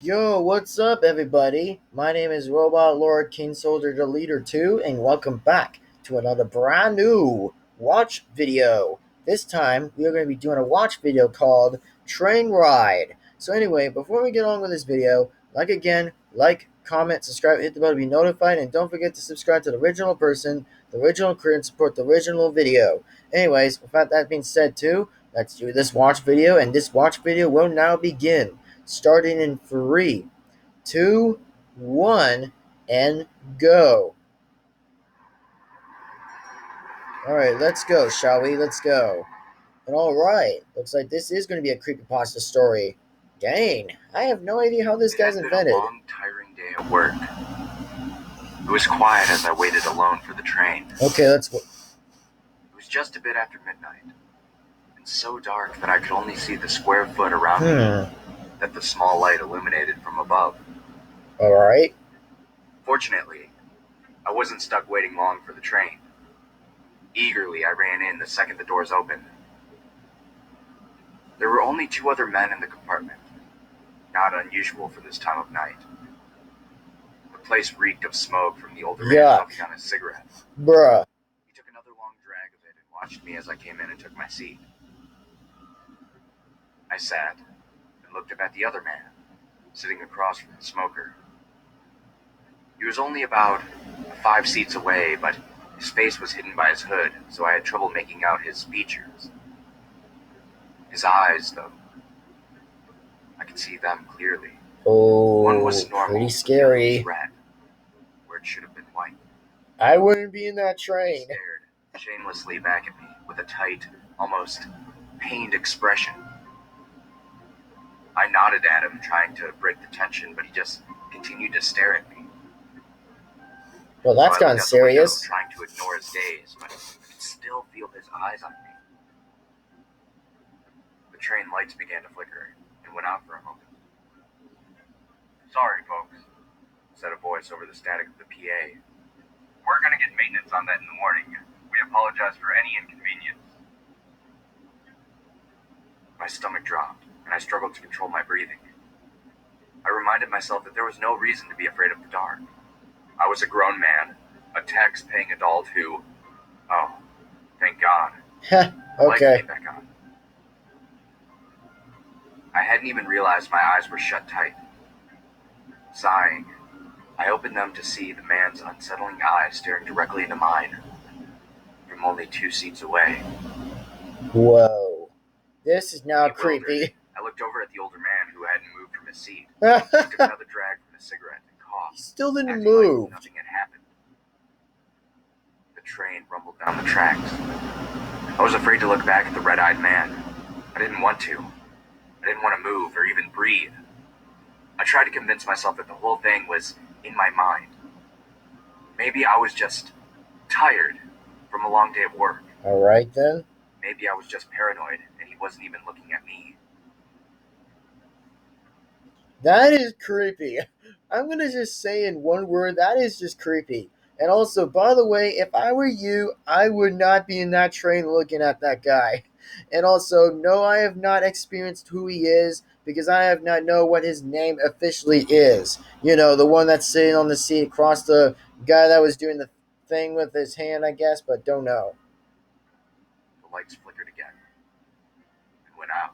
Yo, what's up, everybody? My name is Robot Lord King Soldier the Leader 2, and welcome back to another brand new watch video. This time, we are going to be doing a watch video called Train Ride. So anyway, before we get on with this video, like, comment, subscribe, hit the bell to be notified, and don't forget to subscribe to the original person, the original creator, and support the original video. Anyways, with that being said too, let's do this watch video, and this watch video will now begin. Starting in 3, 2, 1, and go. Alright, let's go, shall we? Let's go. And alright, looks like this is going to be a creepypasta story. Dang, I have no idea how this guy's invented. It had been a long, tiring day at work. It was quiet as I waited alone for the train. Okay, let's go. It was just a bit after midnight, and so dark that I could only see the square foot around me that the small light illuminated from above. Alright. Fortunately, I wasn't stuck waiting long for the train. Eagerly, I ran in the second the doors opened. There were only 2 other men in the compartment, not unusual for this time of night. The place reeked of smoke from the older man puffing on his cigarette. Bruh. He took another long drag of it and watched me as I came in and took my seat. I sat and looked up at the other man, sitting across from the smoker. He was only about 5 seats away, but his face was hidden by his hood, so I had trouble making out his features. His eyes, though, I could see them clearly. Oh, one was normal, pretty scary. The other was red, where it should have been white. I wouldn't be in that train. He stared shamelessly back at me with a tight, almost pained expression. I nodded at him, trying to break the tension, but he just continued to stare at me. Well, that's gotten serious. Trying to ignore his gaze, but I could still feel his eyes on me. The train lights began to flicker and went out for a moment. "Sorry, folks," said a voice over the static of the PA. "We're going to get maintenance on that in the morning. We apologize for any inconvenience." My stomach dropped, and I struggled to control my breathing. I reminded myself that there was no reason to be afraid of the dark. I was a grown man, a tax-paying adult who, oh, thank God, the lights came back on. I hadn't even realized my eyes were shut tight. Sighing, I opened them to see the man's unsettling eyes staring directly into mine, from only 2 seats away. Whoa. This is now creepy. I looked over at the older man who hadn't moved from his seat. He took another drag from his cigarette and coughed. He still didn't move. Like nothing had happened. The train rumbled down the tracks. I was afraid to look back at the red-eyed man. I didn't want to. I didn't want to move or even breathe. I tried to convince myself that the whole thing was in my mind. Maybe I was just tired from a long day of work. Alright then. Maybe I was just paranoid and he wasn't even looking at me. That is creepy. I'm going to just say in one word, that is just creepy. And also, by the way, if I were you, I would not be in that train looking at that guy. And also, no, I have not experienced who he is because I have not know what his name officially is. You know, the one that's sitting on the seat across the guy that was doing the thing with his hand, I guess, but don't know. The lights flickered again and went out.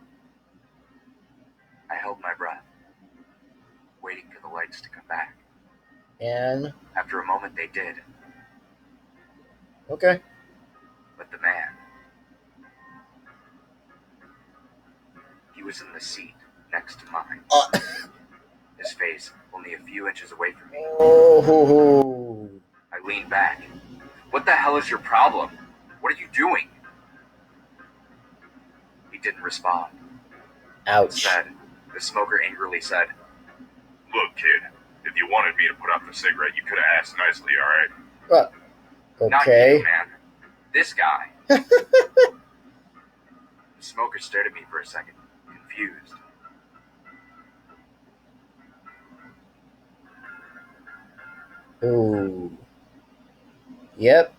I held my breath, waiting for the lights to come back. And after a moment, they did. Okay. But the man, he was in the seat next to mine. His face only a few inches away from me. Oh. I leaned back. "What the hell is your problem? What are you doing?" He didn't respond. Ouch. Instead, the smoker angrily said, "Look, kid, if you wanted me to put out the cigarette, you could have asked nicely, all right?" Okay. "Not you, man. This guy." The smoker stared at me for a second, confused. Ooh. Yep.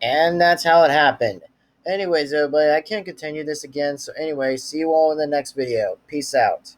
And that's how it happened. Anyways, everybody, I can't continue this again. So anyway, see you all in the next video. Peace out.